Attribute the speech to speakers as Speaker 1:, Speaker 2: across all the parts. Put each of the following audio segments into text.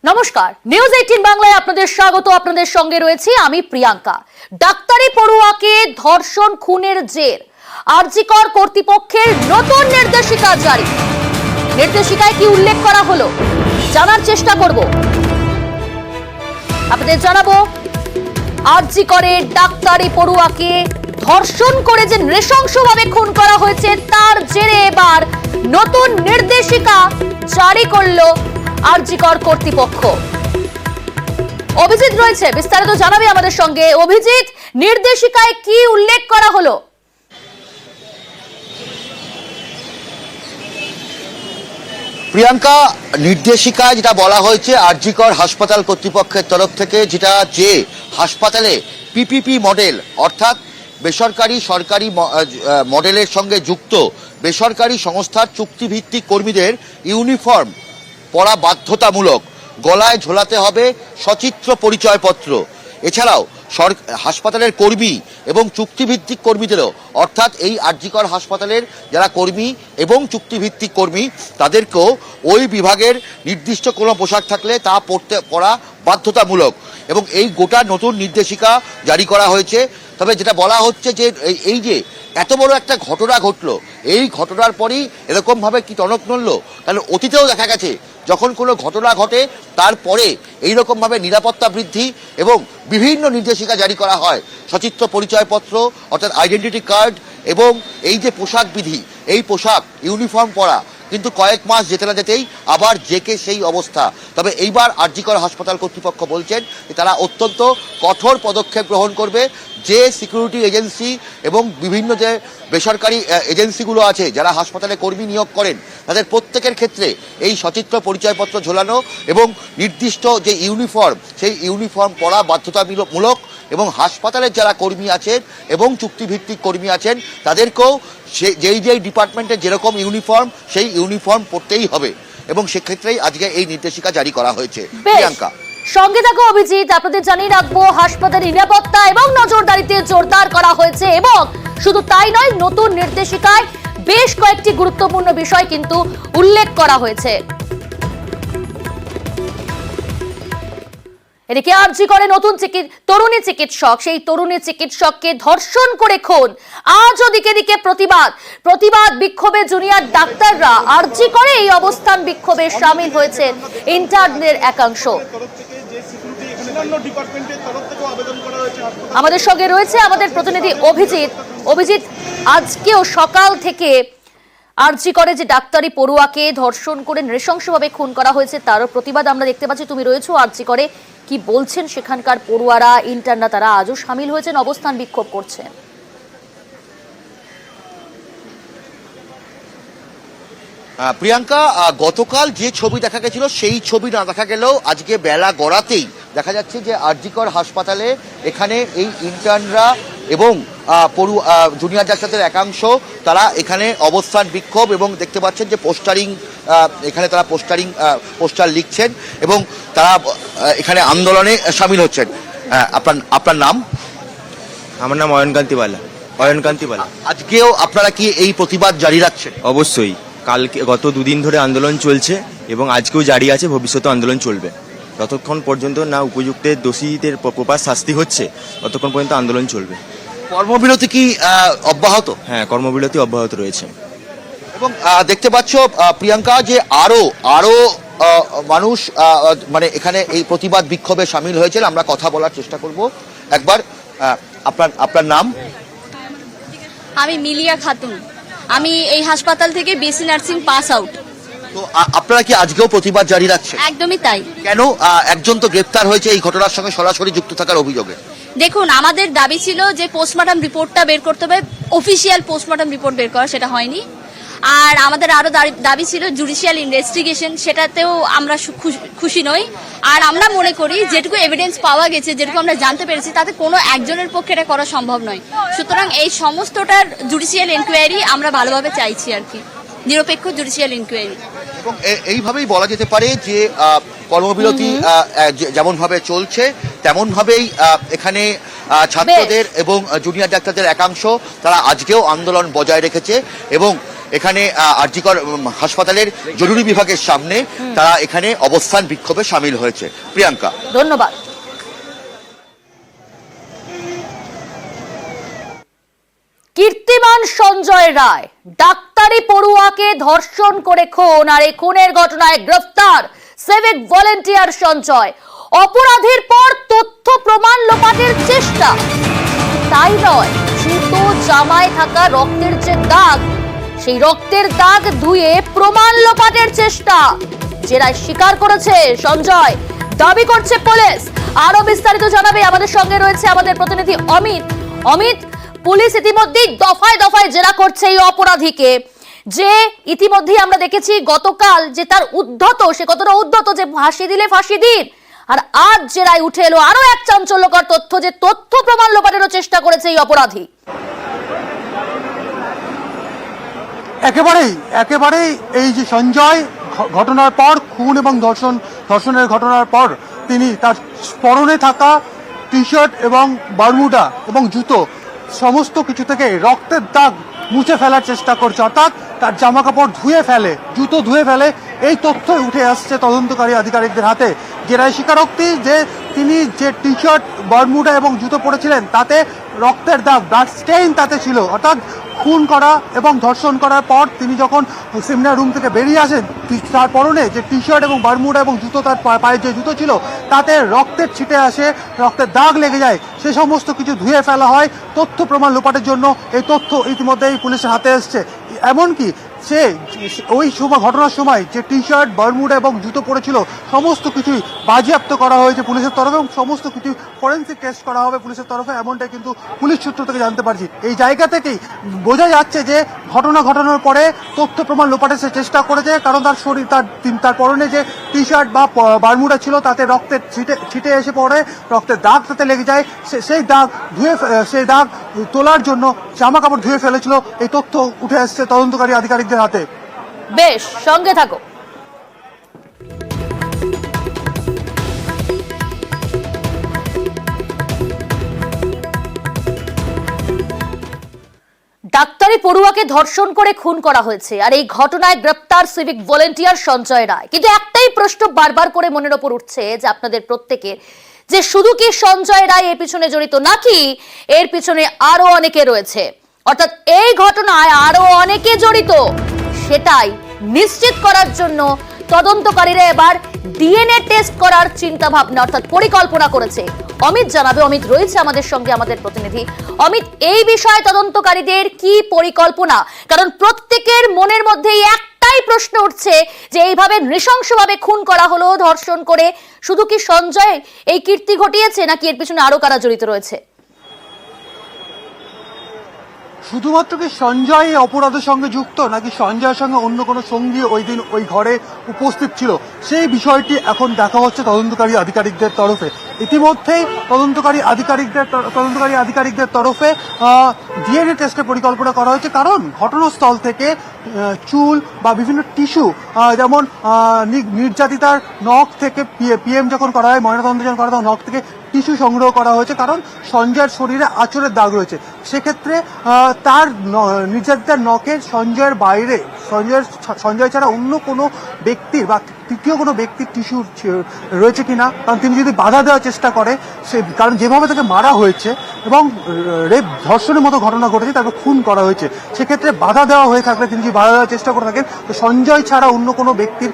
Speaker 1: নমস্কার, নিউজ 18 বাংলায় আপনাদের স্বাগত। আপনাদের সঙ্গে রয়েছি আমি প্রিয়াঙ্কা। ডাক্তারি পড়ুয়াকে ধর্ষণ খুনের জের, আরজি কর কর্তৃপক্ষের নতুন নির্দেশিকা জারি। নির্দেশিকায় কি উল্লেখ করা হলো জানার চেষ্টা করব। আপনাদের জানাবো, আরজি করে ডাক্তারি পড়ুয়াকে ধর্ষণ করে যে নৃশংসভাবে খুন করা হয়েছে তার জেরে এবার নতুন নির্দেশিকা জারি করলো আরজি কর কর্তৃপক্ষ। অভিজিৎ রয়েছে, বিস্তারিত জানাবে আমাদের সঙ্গে। অভিজিৎ, নির্দেশিকায় কি উল্লেখ করা হলো?
Speaker 2: প্রিয়াঙ্কা, নির্দেশিকায় যেটা বলা হয়েছে আরজি কর হাসপাতাল কর্তৃপক্ষের তরফ থেকে, যেটা যে হাসপাতালে পিপিপি মডেল অর্থাৎ বেসরকারি সরকারি মডেলের সঙ্গে যুক্ত বেসরকারি সংস্থার চুক্তিভিত্তিক কর্মীদের ইউনিফর্ম পরা বাধ্যতামূলক, গলায় ঝোলাতে হবে সচিত্র পরিচয়পত্র। এছাড়াও হাসপাতালের কর্মী এবং চুক্তিভিত্তিক কর্মীদেরও, অর্থাৎ এই আরজি কর হাসপাতালের যারা কর্মী এবং চুক্তিভিত্তিক কর্মী তাদেরকেও ওই বিভাগের নির্দিষ্ট কোনো পোশাক থাকলে তা পরা বাধ্যতামূলক। এবং এই গোটা নতুন নির্দেশিকা জারি করা হয়েছে। তবে যেটা বলা হচ্ছে যে এই যে এত বড় একটা ঘটনা ঘটলো, এই ঘটনার পরই এরকমভাবে কি টনক নড়ল? কারণ অতীতেও দেখা গেছে যখন কোনো ঘটনা ঘটে তারপরে এইরকমভাবে নিরাপত্তা বৃদ্ধি এবং বিভিন্ন নির্দেশিকা জারি করা হয়। সচিত্র পরিচয়পত্র অর্থাৎ আইডেন্টিটি কার্ড এবং এই যে পোশাক বিধি, এই পোশাক ইউনিফর্ম পরা, কিন্তু কয়েক মাস যেতে না যেতেই আবার জেকে সেই অবস্থা। তবে এইবার আরজি কর হাসপাতাল কর্তৃপক্ষ বলছেন যে তারা অত্যন্ত কঠোর পদক্ষেপ গ্রহণ করবে। যে সিকিউরিটি এজেন্সি এবং বিভিন্ন যে বেসরকারি এজেন্সিগুলো আছে যারা হাসপাতালে কর্মী নিয়োগ করেন, তাদের প্রত্যেকের ক্ষেত্রে এই সচিত্র পরিচয়পত্র ঝোলানো এবং নির্দিষ্ট যে ইউনিফর্ম, সেই ইউনিফর্ম পরা বাধ্যতামূলক। এবং হাসপাতালের যারা কর্মী আছেন এবং চুক্তিভিত্তিক কর্মী আছেন তাদেরকেও যেই ডিপার্টমেন্টের যেরকম ইউনিফর্ম, সেই ইউনিফর্ম পরতেই হবে। এবং সেক্ষেত্রেই আজকে এই নির্দেশিকা জারি করা হয়েছে। প্রিয়াঙ্কা,
Speaker 1: সঙ্গে থাকো অভিজিৎ। আপনাদের জানিয়ে রাখবো, হাসপাতালের নিরাপত্তা এবং নজরদারিতে জোরদার করা হয়েছে। এবং শুধু তাই নয়, নতুন নির্দেশিকায় বেশ কয়েকটি গুরুত্বপূর্ণ বিষয় কিন্তু উল্লেখ করা হয়েছে। এদিকে আরজি করে নতুন তরুণী চিকিৎসক, সেই তরুণী চিকিৎসককে ধর্ষণ করে খুন। আজ ওদিকে দিকে প্রতিবাদ বিক্ষোভে জুনিয়র ডাক্তাররা। আরজি করে এই অবস্থান বিক্ষোভে সামিল হয়েছে ইন্টার্নদের একাংশ। আমাদের সঙ্গে রয়েছে আমাদের প্রতিনিধি অভিজিৎ, আজকেও সকাল থেকে আরজি করে যে ডাক্তারি পড়ুয়াকে ধর্ষণ করে নৃশংসভাবে খুন করা হয়েছে তারও প্রতিবাদ আমরা দেখতে পাচ্ছি। তুমি রয়েছো আরজি করে, কি বলছেন সেখানকার পড়ুয়ারা, ইন্টার্নরা? তারা আজও সামিল হয়েছেন, অবস্থান বিক্ষোভ করছেন।
Speaker 2: প্রিয়াঙ্কা, গতকাল যে ছবি দেখা গেছিল সেই ছবি না দেখা গেলেও আজকে বেলা গড়াতেই দেখা যাচ্ছে যে আরজি কর হাসপাতালে এখানে এই ইন্টার্নরা এবং জুনিয়র ডাক্তারদের একাংশ তারা এখানে অবস্থান বিক্ষোভ এবং দেখতে পাচ্ছেন যে এখানে তারা পোস্টার লিখছেন এবং তারা এখানে আন্দোলনে সামিল হচ্ছেন। আপনার নাম?
Speaker 3: আমার নাম অয়নকান্তি বালা।
Speaker 2: আজকেও আপনারা কি এই প্রতিবাদ জারি রাখছেন?
Speaker 3: অবশ্যই, গত দুদিন ধরে আন্দোলন চলছে এবং আজকেও জারি আছে, ভবিষ্যতে আন্দোলন চলবে। যতক্ষণ পর্যন্ত না উপযুক্তের দোষীদের প্রপার শাস্তি হচ্ছে ততক্ষণ পর্যন্ত আন্দোলন চলবে।
Speaker 2: কর্মবিরতি কি অব্যাহত?
Speaker 3: হ্যাঁ, কর্মবিরতি অব্যাহত রয়েছে।
Speaker 2: এবং দেখতে পাচ্ছ প্রিয়াঙ্কা যে আরো মানুষ মানে এখানে এই প্রতিবাদ বিক্ষোভে সামিল হয়েছেন। আমরা কথা বলার চেষ্টা করব। একবার আপনার নাম?
Speaker 4: আমি মিলিয়া খাতুন, আমি এই হাসপাতাল থেকে বিএসসি নার্সিং পাস আউট।
Speaker 2: তো আপনারা কি আজকেও প্রতিবাদ জারি রাখছেন?
Speaker 4: একদমই তাই।
Speaker 2: কেন? একজন তো গ্রেফতার হয়েছে এই ঘটনার সঙ্গে সরাসরি যুক্ত থাকার অভিযোগে।
Speaker 4: দেখুন, আমাদের দাবি ছিল যে পোস্টমর্টম রিপোর্টটা বের করতে হবে, অফিসিয়াল পোস্টমর্টম রিপোর্ট বের করা, সেটা হয়নি। আর আমাদের আরো দাবি ছিল জুডিশিয়াল ইনভেস্টিগেশন, সেটাতেও আমরা খুশি নই। আর আমরা মনে করি যেটুকু এভিডেন্স পাওয়া গেছে, যেটুকু আমরা জানতে পেরেছি, তাতে কোনো একজনের পক্ষে এটা করা সম্ভব নয়। সুতরাং এই সমস্তটার জুডিশিয়াল ইনকোয়ারি আমরা ভালোভাবে চাইছি আর কি, নিরপেক্ষ জুডিশিয়াল ইনকোয়ারি।
Speaker 2: এবং এইভাবেই বলা যেতে পারে যে কর্মবিরতি যেমন ভাবে চলছে তেমন ভাবেই এখানে ছাত্রদের এবং জুনিয়র ডাক্তারদের একাংশ তারা আজকেও আন্দোলন বজায় রেখেছে এবং এখানে আরজিকর হাসপাতালের জরুরি বিভাগের সামনে তারা এখানে অবস্থান বিক্ষোভে সামিল হয়েছে। প্রিয়াঙ্কা,
Speaker 1: ধন্যবাদ। কীর্তিমান সঞ্জয় রায় ডাক্তারি পড়ুয়াকে ধর্ষণ করে খুন, আর এই খুনের ঘটনায় গ্রেফতার সিভিক ভলেন্টিয়ার সঞ্জয়। অপরাধীর পর তথ্য প্রমাণ লোপাটের চেষ্টা, তাই নয়, জুতো জামায় থাকা রক্তের যে দাগ, সেই রক্তের দাগ ধুয়ে প্রমাণ লোপাটের চেষ্টা, জেরায় স্বীকার করেছে সঞ্জয়, দাবি করছে পুলিশ। আরো বিস্তারিত জানাবে আমাদের সঙ্গে রয়েছে আমাদের প্রতিনিধি অমিত। অমিত, পুলিশ ইতিমধ্যেই দফায় দফায় জেরা করছে এই অপরাধীকে, যে ইতিমধ্যেই আমরা দেখেছি গতকাল যে তার উদ্ধত, সে কতটা উদ্ধত যে ফাঁসি দিলে ফাঁসি দিন, আর আজ জেরায় উঠে এলো আরো এক চাঞ্চল্যকর তথ্য, যে তথ্য প্রমাণ লোপাটেরও চেষ্টা করেছে এই অপরাধী।
Speaker 5: একেবারেই এই যে সঞ্জয় ঘটনার পর, খুন এবং ধর্ষণের ঘটনার পর, তিনি তার পরনে থাকা টি শার্ট এবং বারমুডা এবং জুতো সমস্ত কিছু থেকে রক্তের দাগ মুছে ফেলার চেষ্টা করছে, অর্থাৎ তার জামা কাপড় ধুয়ে ফেলে, জুতো ধুয়ে ফেলে। এই তথ্যই উঠে আসছে তদন্তকারী আধিকারিকদের হাতে। জেরায় স্বীকারোক্তি যে তিনি যে টি শার্ট, বারমুডা এবং জুতো পরেছিলেন তাতে রক্তের দাগ, ব্লাড স্টেইন তাতে ছিল, অর্থাৎ খুন করা এবং ধর্ষণ করার পর তিনি যখন সেমিনার রুম থেকে বেরিয়ে আসেন, তার পরনে যে টি শার্ট এবং বারমুডা এবং জুতো, তার পায়ের যে জুতো ছিল তাতে রক্তের ছিটে আসে, রক্তের দাগ লেগে যায়, সে সমস্ত কিছু ধুয়ে ফেলা হয় তথ্য প্রমাণ লোপাটের জন্য। এই তথ্য ইতিমধ্যেই পুলিশের হাতে এসছে। এমনকি সে ওই সময়, ঘটনার সময় যে টি শার্ট, বারমুডা এবং জুতো পরেছিল সমস্ত কিছুই বাজেয়াপ্ত করা হয়েছে পুলিশের তরফে, এবং সমস্ত কিছু ফরেন্সিক টেস্ট করা হবে পুলিশের তরফে, এমনটাই কিন্তু পুলিশ সূত্র থেকে জানতে পারছি। এই জায়গা থেকেই বোঝা যাচ্ছে যে ঘটনা ঘটানোর পরে তথ্য প্রমাণ লোপাটের সে চেষ্টা করেছে, কারণ তার শরীর, তার পরনে যে টি শার্ট বা বারমুডা ছিল তাতে রক্তের ছিটে এসে পড়ে, রক্তের দাগ তাতে লেগে যায়, সেই দাগ তোলার জন্য জামা কাপড় ধুয়ে ফেলেছিল। এই তথ্য উঠে আসছে তদন্তকারী আধিকারিকদের হাতে।
Speaker 1: বেশ, সঙ্গে থাকো। ডাক্তারি পড়ুয়াকে ধর্ষণ করে খুন করা হয়েছে, আর এই ঘটনায় গ্রেপ্তার সিভিক ভলেন্টিয়ার সঞ্জয় রায়। কিন্তু একটাই প্রশ্ন বারবার করে মনের ওপর উঠছে, যে আপনাদের প্রত্যেকের, যে শুধু কি সঞ্জয় রায় এর পিছনে জড়িত, নাকি এর পিছনে আরো অনেকে রয়েছে, অর্থাৎ এই ঘটনায় আরো অনেকে জড়িত, সেটাই নিশ্চিত করার জন্য তদন্তকারীরা এবার ডিএনএ টেস্ট করার চিন্তা ভাবনা, অর্থাৎ পরিকল্পনা করেছে। অমিত জানাবে, অমিত রয়েছে আমাদের সঙ্গে, আমাদের প্রতিনিধি। অমিত, এই বিষয়ে তদন্তকারীদের কি পরিকল্পনা? কারণ প্রত্যেকের মনের মধ্যে একটাই প্রশ্ন উঠছে, যে এইভাবে নৃশংসভাবে খুন করা হলো, ধর্ষণ করে, শুধু কি সঞ্জয় এই কীর্তি ঘটিয়েছে, নাকি এর পিছনে আরো কারা জড়িত রয়েছে?
Speaker 5: শুধুমাত্র কি সঞ্জয় অপরাধের সঙ্গে যুক্ত, নাকি সঞ্জয়ের সঙ্গে অন্য কোনো সঙ্গী ওই দিন ওই ঘরে উপস্থিত ছিল, সেই বিষয়টি এখন দেখা হচ্ছে তদন্তকারী আধিকারিকদের তরফে। ইতিমধ্যেই তদন্তকারী আধিকারিকদের তরফে ডিএনএ টেস্টের পরিকল্পনা করা হয়েছে, কারণ ঘটনাস্থল থেকে চুল বা বিভিন্ন টিস্যু, যেমন নির্যাতিতার নখ থেকে পিএম যখন করা হয়, ময়নাতদন্ত যখন করা হয়, নখ থেকে টিস্যু সংগ্রহ করা হয়েছে, কারণ সঞ্জয়ের শরীরে আঁচড়ের দাগ রয়েছে। সেক্ষেত্রে তার নির্যাতিতার নখের সঞ্জয়ের বাইরে, সঞ্জয় ছাড়া অন্য কোনো ব্যক্তির বা তৃতীয় কোনো ব্যক্তির টিস্যু রয়েছে কিনা, কারণ তিনি যদি বাধা দেওয়ার চেষ্টা করে, কারণ যেভাবে তাকে মারা হয়েছে এবং রেপ, ধর্ষণের মতো ঘটনা ঘটেছে, তারপর খুন করা হয়েছে, সেক্ষেত্রে বাধা দেওয়া হয়ে থাকলে, তিনি যদি বাধা দেওয়ার চেষ্টা করে থাকেন, তো সঞ্জয় ছাড়া অন্য কোনো ব্যক্তির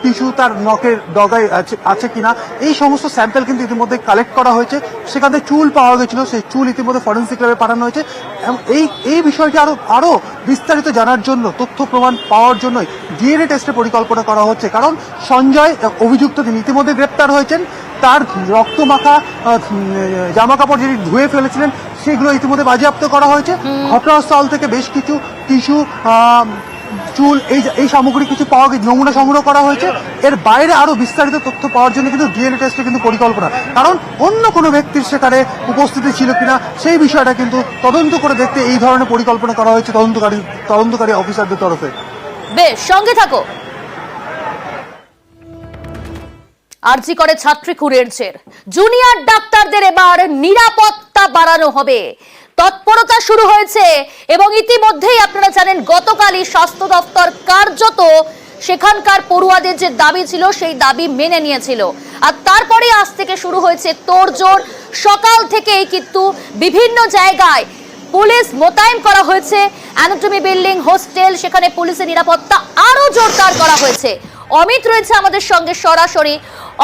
Speaker 5: টিস্যু তার নখের ডগায় আছে কিনা, এই সমস্ত স্যাম্পল কিন্তু ইতিমধ্যে কালেক্ট করা হয়েছে। সেখান থেকে চুল পাওয়া গেছিল, সেই চুল ইতিমধ্যে ফরেন্সিক ল্যাবে পাঠানো হয়েছে। এই বিষয়টি আরো বিস্তারিত জানার জন্য, তথ্য প্রমাণ পাওয়ার জন্যই ডিএনএ টেস্টের পরিকল্পনা করা হচ্ছে, কারণ সঞ্জয় অভিযুক্ত, তিনি ইতিমধ্যে গ্রেপ্তার হয়েছেন। তার রক্তমাখা জামা কাপড় যিনি ধুয়ে ফেলেছিলেন, সেগুলো ইতিমধ্যে বাজেয়াপ্ত করা হয়েছে। ঘটনাস্থল থেকে বেশ কিছু টিস্যু, চুল, এই সামগ্রী কিছু পাওয়া গেছে, নমুনা সংগ্রহ করা হয়েছে। এর বাইরে আরো বিস্তারিত তথ্য পাওয়ার জন্য কিন্তু ডিএনএ টেস্টের কিন্তু পরিকল্পনা, কারণ অন্য কোনো ব্যক্তির সেখানে উপস্থিতি ছিল কিনা সেই বিষয়টা কিন্তু তদন্ত করে দেখতে এই ধরনের পরিকল্পনা করা হয়েছে তদন্তকারী অফিসারদের তরফে।
Speaker 1: বেশ, সঙ্গে থাকো। আরজি করে ছাত্রী খুনের জের, জুনিয়র ডাক্তারদের এবার নিরাপত্তা বাড়ানো হবে। তৎপরতা শুরু হয়েছে এবং ইতিমধ্যেই আপনারা জানেন গতকালই স্বাস্থ্য দপ্তর কার্যত সেখানকার পড়ুয়াদের যে দাবি ছিল সেই দাবি মেনে নিয়েছিল। আর তারপরে আজ থেকে শুরু হয়েছে তোড়জোড়। সকাল থেকেই কিন্তু বিভিন্ন জায়গায় পুলিশ মোতায়েন করা হয়েছে। অ্যানাটমি বিল্ডিং, হোস্টেল, সেখানে পুলিশের নিরাপত্তা আরো জোরদার করা হয়েছে। অমিত রয়েছে আমাদের সঙ্গে সরাসরি,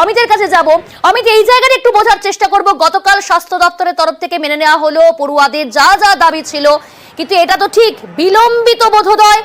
Speaker 1: অমিতের কাছে যাব। অমিত, এই জায়গাটা একটু বোঝার চেষ্টা করব। গতকাল স্বাস্থ্য দপ্তরের তরফ থেকে মেনে নেওয়া হলো পড়ুয়াদের যা যা দাবি ছিল, কিন্তু এটা তো ঠিক বিলম্বিত বোধোদয়।